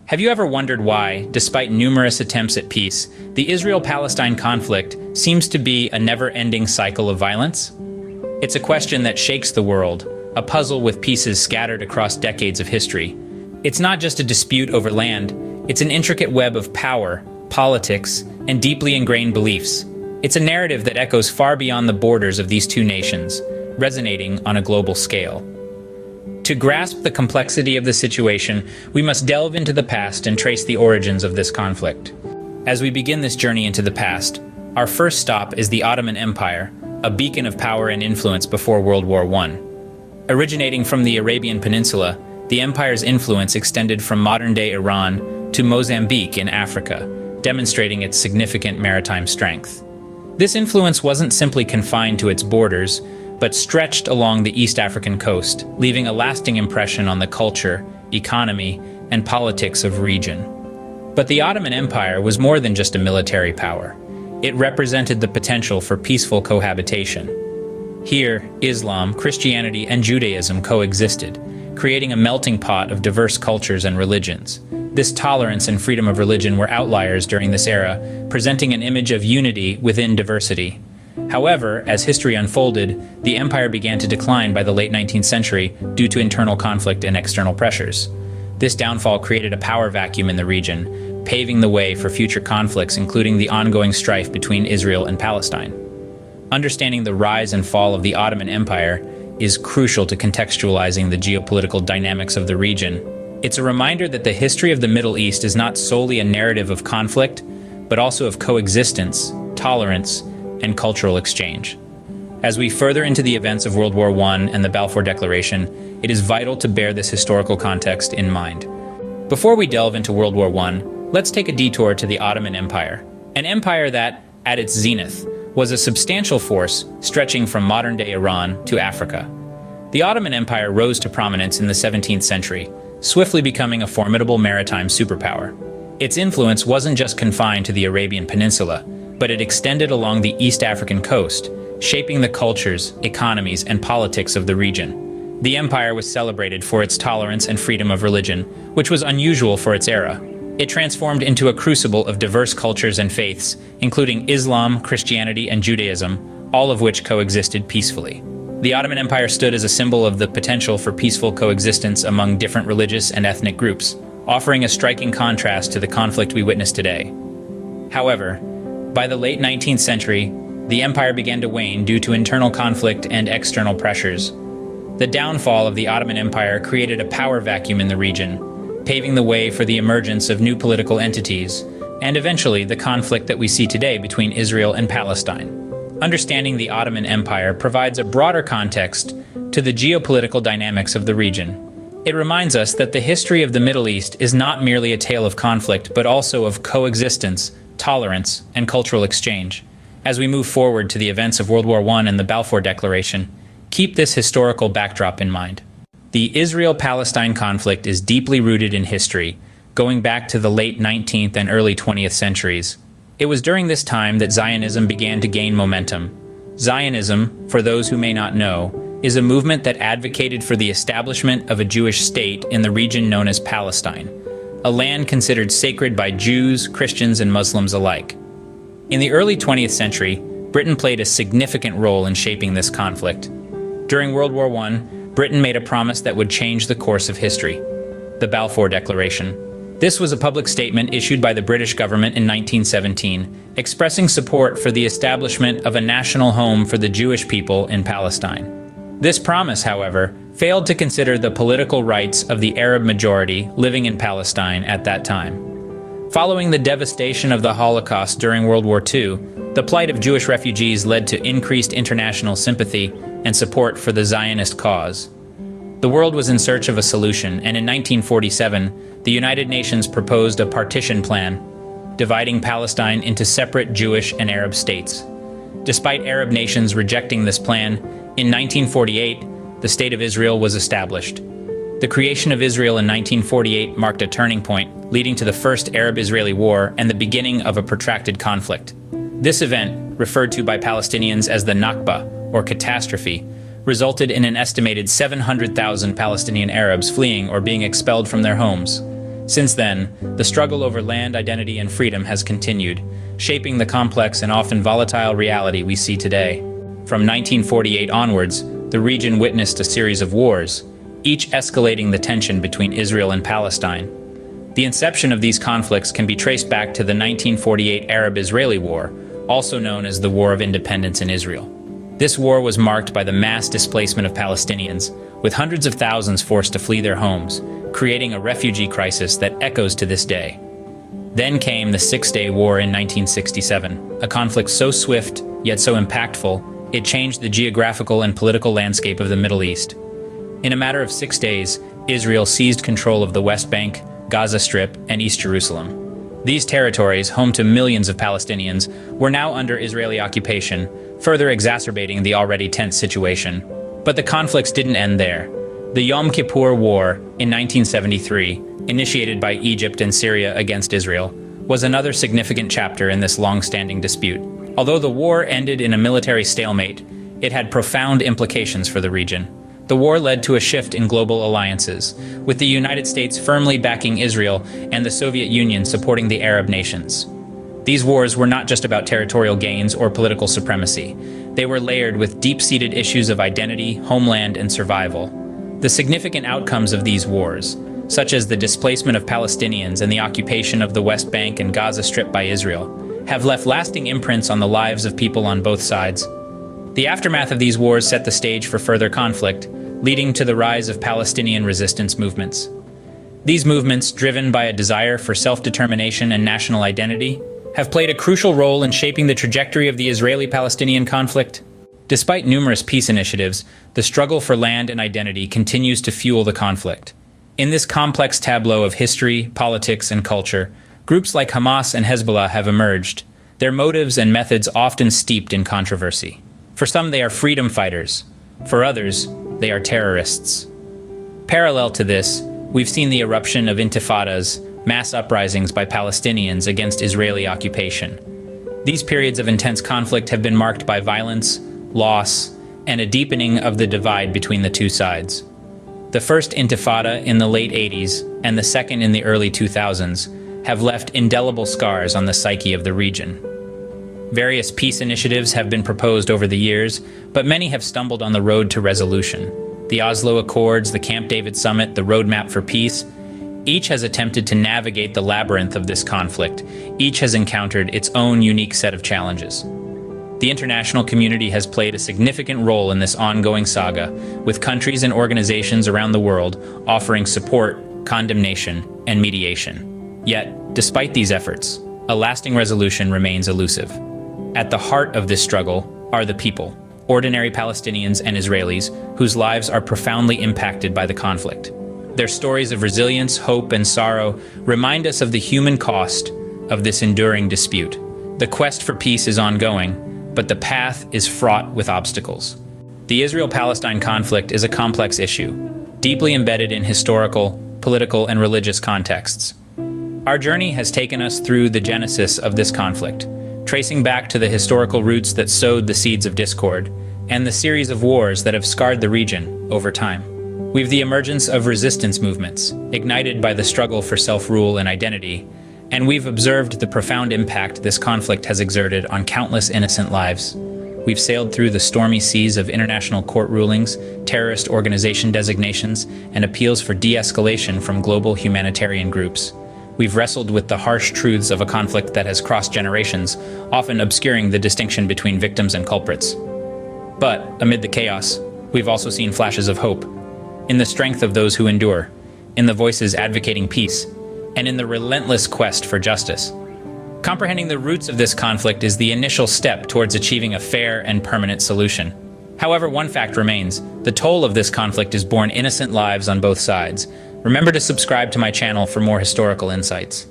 Have you ever wondered why, despite numerous attempts at peace, the Israel-Palestine conflict seems to be a never-ending cycle of violence? It's a question that shakes the world, a puzzle with pieces scattered across decades of history. It's not just a dispute over land, it's an intricate web of power, politics, and deeply ingrained beliefs. It's a narrative that echoes far beyond the borders of these two nations, resonating on a global scale. To grasp the complexity of the situation, we must delve into the past and trace the origins of this conflict. As we begin this journey into the past, our first stop is the Ottoman Empire, a beacon of power and influence before World War I. Originating from the Arabian Peninsula, the empire's influence extended from modern-day Iran to Mozambique in Africa, demonstrating its significant maritime strength. This influence wasn't simply confined to its borders, but stretched along the East African coast, leaving a lasting impression on the culture, economy, and politics of the region. But the Ottoman Empire was more than just a military power. It represented the potential for peaceful cohabitation. Here, Islam, Christianity, and Judaism coexisted, creating a melting pot of diverse cultures and religions. This tolerance and freedom of religion were outliers during this era, presenting an image of unity within diversity. However, as history unfolded, the empire began to decline by the late 19th century due to internal conflict and external pressures. This downfall created a power vacuum in the region, paving the way for future conflicts, including the ongoing strife between Israel and Palestine. Understanding the rise and fall of the Ottoman Empire is crucial to contextualizing the geopolitical dynamics of the region. It's a reminder that the history of the Middle East is not solely a narrative of conflict, but also of coexistence, tolerance, and cultural exchange. As we further into the events of World War I and the Balfour Declaration, it is vital to bear this historical context in mind. Before we delve into World War I, let's take a detour to the Ottoman Empire, an empire that, at its zenith, was a substantial force stretching from modern-day Iran to Africa. The Ottoman Empire rose to prominence in the 17th century, swiftly becoming a formidable maritime superpower. Its influence wasn't just confined to the Arabian Peninsula, but it extended along the East African coast, shaping the cultures, economies, and politics of the region. The empire was celebrated for its tolerance and freedom of religion, which was unusual for its era. It transformed into a crucible of diverse cultures and faiths, including Islam, Christianity, and Judaism, all of which coexisted peacefully. The Ottoman Empire stood as a symbol of the potential for peaceful coexistence among different religious and ethnic groups, offering a striking contrast to the conflict we witness today. However, by the late 19th century, the empire began to wane due to internal conflict and external pressures. The downfall of the Ottoman Empire created a power vacuum in the region, paving the way for the emergence of new political entities, and eventually the conflict that we see today between Israel and Palestine. Understanding the Ottoman Empire provides a broader context to the geopolitical dynamics of the region. It reminds us that the history of the Middle East is not merely a tale of conflict, but also of coexistence, tolerance, and cultural exchange. As we move forward to the events of World War I and the Balfour Declaration, keep this historical backdrop in mind. The Israel-Palestine conflict is deeply rooted in history, going back to the late 19th and early 20th centuries. It was during this time that Zionism began to gain momentum. Zionism, for those who may not know, is a movement that advocated for the establishment of a Jewish state in the region known as Palestine, a land considered sacred by Jews, Christians, and Muslims alike. In the early 20th century, Britain played a significant role in shaping this conflict. During World War I, Britain made a promise that would change the course of history: the Balfour Declaration. This was a public statement issued by the British government in 1917, expressing support for the establishment of a national home for the Jewish people in Palestine. This promise, however, failed to consider the political rights of the Arab majority living in Palestine at that time. Following the devastation of the Holocaust during World War II, the plight of Jewish refugees led to increased international sympathy and support for the Zionist cause. The world was in search of a solution, and in 1947, the United Nations proposed a partition plan, dividing Palestine into separate Jewish and Arab states. Despite Arab nations rejecting this plan, in 1948, the State of Israel was established. The creation of Israel in 1948 marked a turning point, leading to the First Arab-Israeli War and the beginning of a protracted conflict. This event, referred to by Palestinians as the Nakba, or catastrophe, resulted in an estimated 700,000 Palestinian Arabs fleeing or being expelled from their homes. Since then, the struggle over land, identity, and freedom has continued, shaping the complex and often volatile reality we see today. From 1948 onwards, the region witnessed a series of wars, each escalating the tension between Israel and Palestine. The inception of these conflicts can be traced back to the 1948 Arab-Israeli War, also known as the War of Independence in Israel. This war was marked by the mass displacement of Palestinians, with hundreds of thousands forced to flee their homes, creating a refugee crisis that echoes to this day. Then came the Six-Day War in 1967, a conflict so swift, yet so impactful, it changed the geographical and political landscape of the Middle East. In a matter of 6 days, Israel seized control of the West Bank, Gaza Strip, and East Jerusalem. These territories, home to millions of Palestinians, were now under Israeli occupation, further exacerbating the already tense situation. But the conflicts didn't end there. The Yom Kippur War in 1973, initiated by Egypt and Syria against Israel, was another significant chapter in this long-standing dispute. Although the war ended in a military stalemate, it had profound implications for the region. The war led to a shift in global alliances, with the United States firmly backing Israel and the Soviet Union supporting the Arab nations. These wars were not just about territorial gains or political supremacy. They were layered with deep-seated issues of identity, homeland, and survival. The significant outcomes of these wars, such as the displacement of Palestinians and the occupation of the West Bank and Gaza Strip by Israel, have left lasting imprints on the lives of people on both sides. The aftermath of these wars set the stage for further conflict, leading to the rise of Palestinian resistance movements. These movements, driven by a desire for self-determination and national identity, have played a crucial role in shaping the trajectory of the Israeli-Palestinian conflict. Despite numerous peace initiatives, the struggle for land and identity continues to fuel the conflict. In this complex tableau of history, politics, and culture, groups like Hamas and Hezbollah have emerged, their motives and methods often steeped in controversy. For some, they are freedom fighters. For others, they are terrorists. Parallel to this, we've seen the eruption of intifadas, mass uprisings by Palestinians against Israeli occupation. These periods of intense conflict have been marked by violence, loss, and a deepening of the divide between the two sides. The first intifada in the late 80s and the second in the early 2000s have left indelible scars on the psyche of the region. Various peace initiatives have been proposed over the years, but many have stumbled on the road to resolution. The Oslo Accords, the Camp David Summit, the Roadmap for Peace, each has attempted to navigate the labyrinth of this conflict. Each has encountered its own unique set of challenges. The international community has played a significant role in this ongoing saga, with countries and organizations around the world offering support, condemnation, and mediation. Yet, despite these efforts, a lasting resolution remains elusive. At the heart of this struggle are the people, ordinary Palestinians and Israelis, whose lives are profoundly impacted by the conflict. Their stories of resilience, hope, and sorrow remind us of the human cost of this enduring dispute. The quest for peace is ongoing, but the path is fraught with obstacles. The Israel-Palestine conflict is a complex issue, deeply embedded in historical, political, and religious contexts. Our journey has taken us through the genesis of this conflict, tracing back to the historical roots that sowed the seeds of discord, and the series of wars that have scarred the region over time. We've the emergence of resistance movements, ignited by the struggle for self-rule and identity, and we've observed the profound impact this conflict has exerted on countless innocent lives. We've sailed through the stormy seas of international court rulings, terrorist organization designations, and appeals for de-escalation from global humanitarian groups. We've wrestled with the harsh truths of a conflict that has crossed generations, often obscuring the distinction between victims and culprits. But, amid the chaos, we've also seen flashes of hope, in the strength of those who endure, in the voices advocating peace, and in the relentless quest for justice. Comprehending the roots of this conflict is the initial step towards achieving a fair and permanent solution. However, one fact remains: the toll of this conflict is borne innocent lives on both sides. Remember to subscribe to my channel for more historical insights.